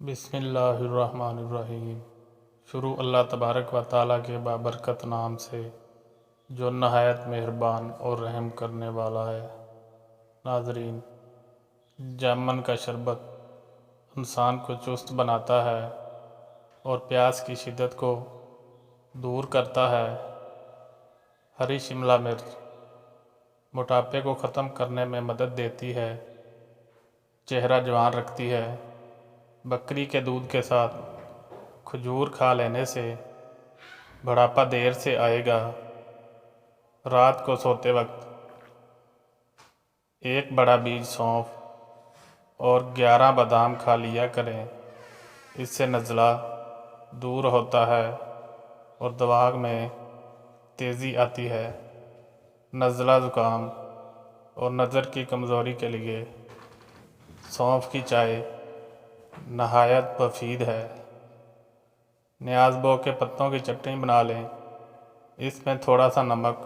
بسم اللہ الرحمن الرحیم۔ شروع اللہ تبارک و تعالیٰ کے بابرکت نام سے جو نہایت مہربان اور رحم کرنے والا ہے۔ ناظرین، جامن کا شربت انسان کو چست بناتا ہے اور پیاس کی شدت کو دور کرتا ہے۔ ہری شملہ مرچ موٹاپے کو ختم کرنے میں مدد دیتی ہے، چہرہ جوان رکھتی ہے۔ بکری کے دودھ کے ساتھ کھجور کھا لینے سے بڑھاپا دیر سے آئے گا۔ رات کو سوتے وقت ایک بڑا بیج سونف اور 11 بادام کھا لیا کریں، اس سے نزلہ دور ہوتا ہے اور دماغ میں تیزی آتی ہے۔ نزلہ، زکام اور نظر کی کمزوری کے لیے سونف کی چائے نہایت مفید ہے۔ نیاز بو کے پتوں کی چٹنی بنا لیں، اس میں تھوڑا سا نمک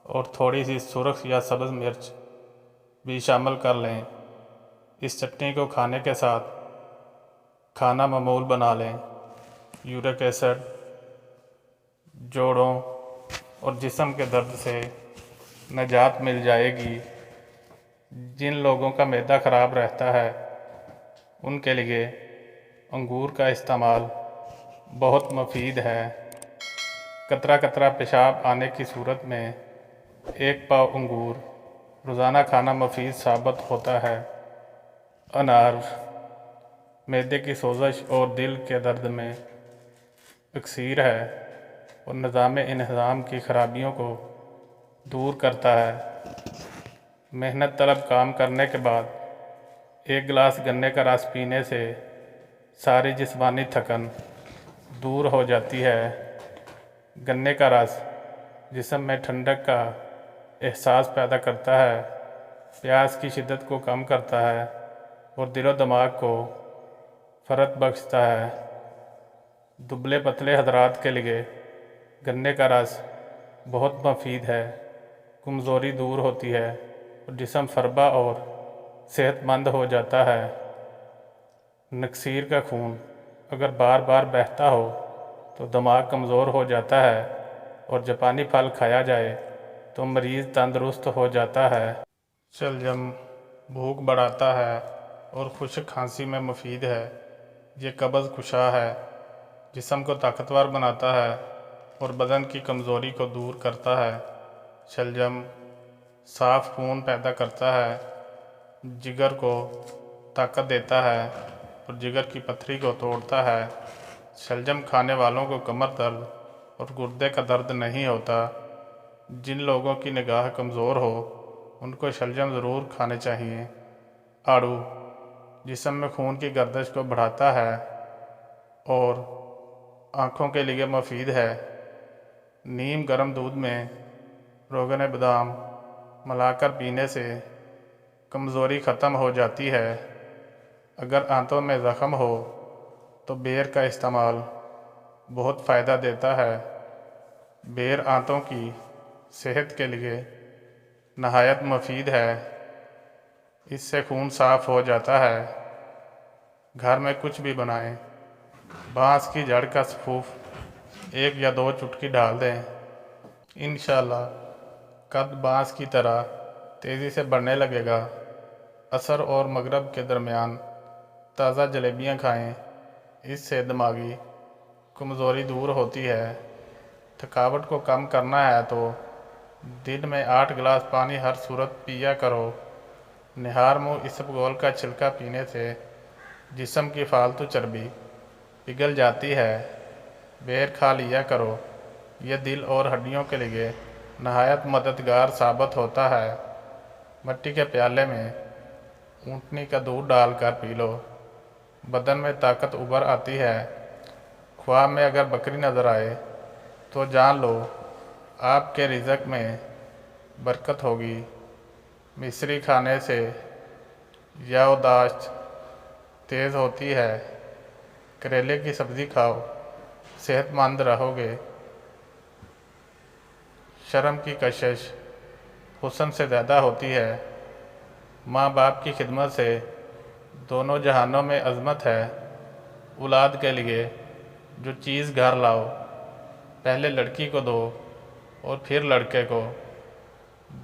اور تھوڑی سی سرخ یا سبز مرچ بھی شامل کر لیں۔ اس چٹنی کو کھانے کے ساتھ کھانا معمول بنا لیں۔ یورک ایسڈ، جوڑوں اور جسم کے درد سے نجات مل جائے گی۔ جن لوگوں کا معدہ خراب رہتا ہے ان کے لیے انگور کا استعمال بہت مفید ہے۔ قطرہ قطرہ پیشاب آنے کی صورت میں 1 پاؤ انگور روزانہ کھانا مفید ثابت ہوتا ہے۔ انار معدے کی سوزش اور دل کے درد میں اکثیر ہے اور نظام انہضام کی خرابیوں کو دور کرتا ہے۔ محنت طلب کام کرنے کے بعد 1 گلاس گنے کا رس پینے سے ساری جسمانی تھکن دور ہو جاتی ہے۔ گنے کا رس جسم میں ٹھنڈک کا احساس پیدا کرتا ہے، پیاس کی شدت کو کم کرتا ہے اور دل و دماغ کو فرحت بخشتا ہے۔ دبلے پتلے حضرات کے لیے گنے کا رس بہت مفید ہے، کمزوری دور ہوتی ہے اور جسم فربا اور صحت مند ہو جاتا ہے۔ نکسیر کا خون اگر بار بار بہتا ہو تو دماغ کمزور ہو جاتا ہے اور جاپانی پھل کھایا جائے تو مریض تندرست ہو جاتا ہے۔ شلجم بھوک بڑھاتا ہے اور خشک کھانسی میں مفید ہے۔ یہ قبض کشا ہے، جسم کو طاقتور بناتا ہے اور بدن کی کمزوری کو دور کرتا ہے۔ شلجم صاف خون پیدا کرتا ہے، جگر کو طاقت دیتا ہے اور جگر کی پتھری کو توڑتا ہے۔ شلجم کھانے والوں کو کمر درد اور گردے کا درد نہیں ہوتا۔ جن لوگوں کی نگاہ کمزور ہو ان کو شلجم ضرور کھانے چاہیے۔ آڑو جسم میں خون کی گردش کو بڑھاتا ہے اور آنکھوں کے لیے مفید ہے۔ نیم گرم دودھ میں روغن بادام ملا کر پینے سے کمزوری ختم ہو جاتی ہے۔ اگر آنتوں میں زخم ہو تو بیر کا استعمال بہت فائدہ دیتا ہے۔ بیر آنتوں کی صحت کے لیے نہایت مفید ہے، اس سے خون صاف ہو جاتا ہے۔ گھر میں کچھ بھی بنائیں، بانس کی جڑ کا سفوف 1 یا 2 چٹکی ڈال دیں، انشاءاللہ قد بانس کی طرح تیزی سے بڑھنے لگے گا۔ عصر اور مغرب کے درمیان تازہ جلیبیاں کھائیں، اس سے دماغی کمزوری دور ہوتی ہے۔ تھکاوٹ کو کم کرنا ہے تو دن میں 8 گلاس پانی ہر صورت پیا کرو۔ نہار منہ اسبگول کا چھلکا پینے سے جسم کی فالتو چربی پگھل جاتی ہے۔ بیر کھا لیا کرو، یہ دل اور ہڈیوں کے لیے نہایت مددگار ثابت ہوتا ہے۔ مٹی کے پیالے میں اونٹنی کا دودھ ڈال کر پی لو، بدن میں طاقت ابھر آتی ہے۔ خواب میں اگر بکری نظر آئے تو جان لو آپ کے رزق میں برکت ہوگی۔ مصری کھانے سے یادداشت تیز ہوتی ہے۔ کریلے کی سبزی کھاؤ، صحت مند رہو گے۔ شرم کی کشش حسن سے زیادہ ہوتی ہے۔ ماں باپ کی خدمت سے دونوں جہانوں میں عظمت ہے۔ اولاد کے لیے جو چیز گھر لاؤ پہلے لڑکی کو دو اور پھر لڑکے کو۔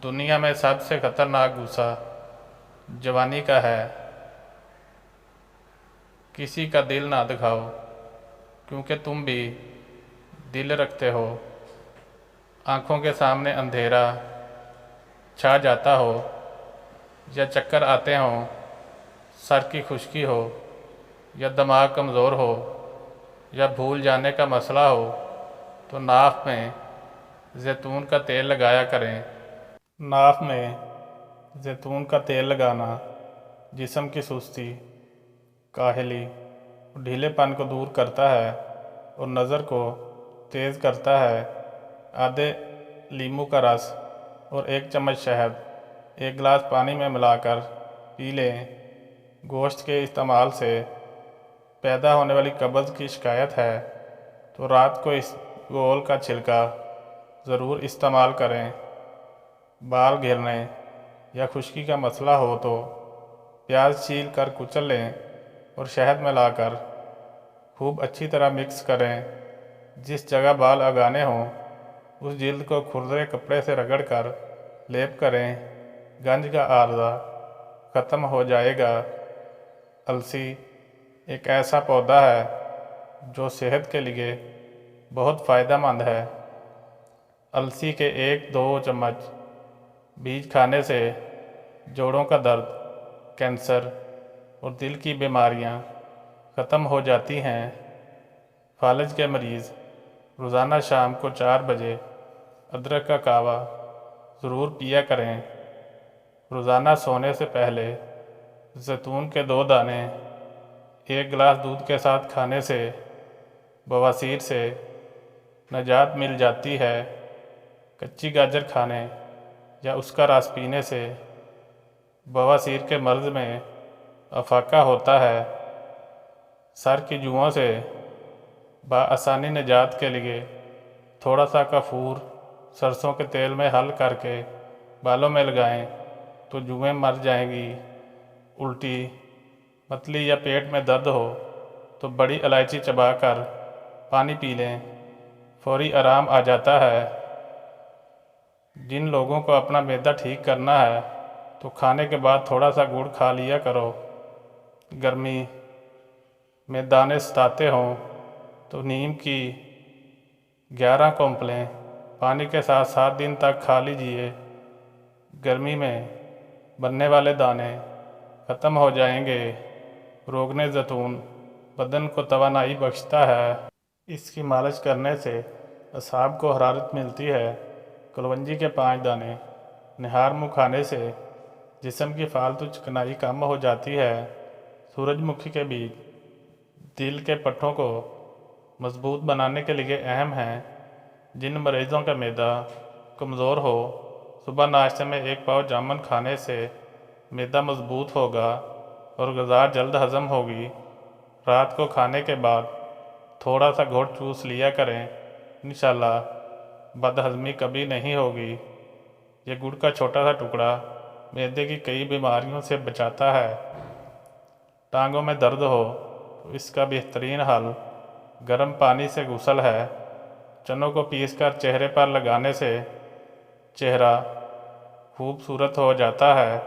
دنیا میں سب سے خطرناک غصہ جوانی کا ہے۔ کسی کا دل نہ دکھاؤ کیونکہ تم بھی دل رکھتے ہو۔ آنکھوں کے سامنے اندھیرا چھا جاتا ہو یا چکر آتے ہوں، سر کی خشکی ہو یا دماغ کمزور ہو یا بھول جانے کا مسئلہ ہو تو ناف میں زیتون کا تیل لگایا کریں۔ ناف میں زیتون کا تیل لگانا جسم کی سستی، کاہلی اور ڈھیلے پن کو دور کرتا ہے اور نظر کو تیز کرتا ہے۔ آدھے لیموں کا رس اور 1 چمچ شہد 1 گلاس پانی میں ملا کر پی لیں۔ گوشت کے استعمال سے پیدا ہونے والی قبض کی شکایت ہے تو رات کو اس گول کا چھلکا ضرور استعمال کریں۔ بال گرنے یا خشکی کا مسئلہ ہو تو پیاز چھیل کر کچل لیں اور شہد ملا کر خوب اچھی طرح مکس کریں۔ جس جگہ بال اگانے ہوں اس جلد کو کھردرے کپڑے سے رگڑ کر لیپ کریں، گنج کا عارضہ ختم ہو جائے گا۔ السی ایک ایسا پودا ہے جو صحت کے لیے بہت فائدہ مند ہے۔ السی کے 1-2 چمچ بیج کھانے سے جوڑوں کا درد، کینسر اور دل کی بیماریاں ختم ہو جاتی ہیں۔ فالج کے مریض روزانہ شام کو 4 بجے ادرک کا قہوہ ضرور پیا کریں۔ روزانہ سونے سے پہلے زیتون کے 2 دانے 1 گلاس دودھ کے ساتھ کھانے سے بواسیر سے نجات مل جاتی ہے۔ کچی گاجر کھانے یا اس کا رس پینے سے بواسیر کے مرض میں افاقہ ہوتا ہے۔ سر کی جوؤں سے بآسانی نجات کے لیے تھوڑا سا کافور سرسوں کے تیل میں حل کر کے بالوں میں لگائیں تو جوئیں مر جائیں گی۔ الٹی، متلی یا پیٹ میں درد ہو تو بڑی الائچی چبا کر پانی پی لیں، فوری آرام آ جاتا ہے۔ جن لوگوں کو اپنا معدہ ٹھیک کرنا ہے تو کھانے کے بعد تھوڑا سا گڑ کھا لیا کرو۔ گرمی میں دانے ستاتے ہوں تو نیم کی 11 کونپلیں پانی کے ساتھ 7 دن تک کھا لیجئے۔ گرمی میں بننے والے دانے ختم ہو جائیں گے۔ روغن زیتون بدن کو توانائی بخشتا ہے۔ اس کی مالش کرنے سے اعصاب کو حرارت ملتی ہے۔ کلونجی کے 5 دانے نہار منہ کھانے سے جسم کی فالتو چکنائی کم ہو جاتی ہے۔ سورج مکھی کے بیج دل کے پٹھوں کو مضبوط بنانے کے لیے اہم ہیں۔ جن مریضوں کا معدہ کمزور ہو صبح ناشتے میں 1 پاؤ جامن کھانے سے معدہ مضبوط ہوگا اور غذا جلد ہضم ہوگی۔ رات کو کھانے کے بعد تھوڑا سا گھونٹ چوس لیا کریں، انشاءاللہ بد ہضمی کبھی نہیں ہوگی۔ یہ گڑ کا چھوٹا سا ٹکڑا معدے کی کئی بیماریوں سے بچاتا ہے۔ ٹانگوں میں درد ہو تو اس کا بہترین حل گرم پانی سے غسل ہے۔ چنوں کو پیس کر چہرے پر لگانے سے چہرہ خوبصورت ہو جاتا ہے۔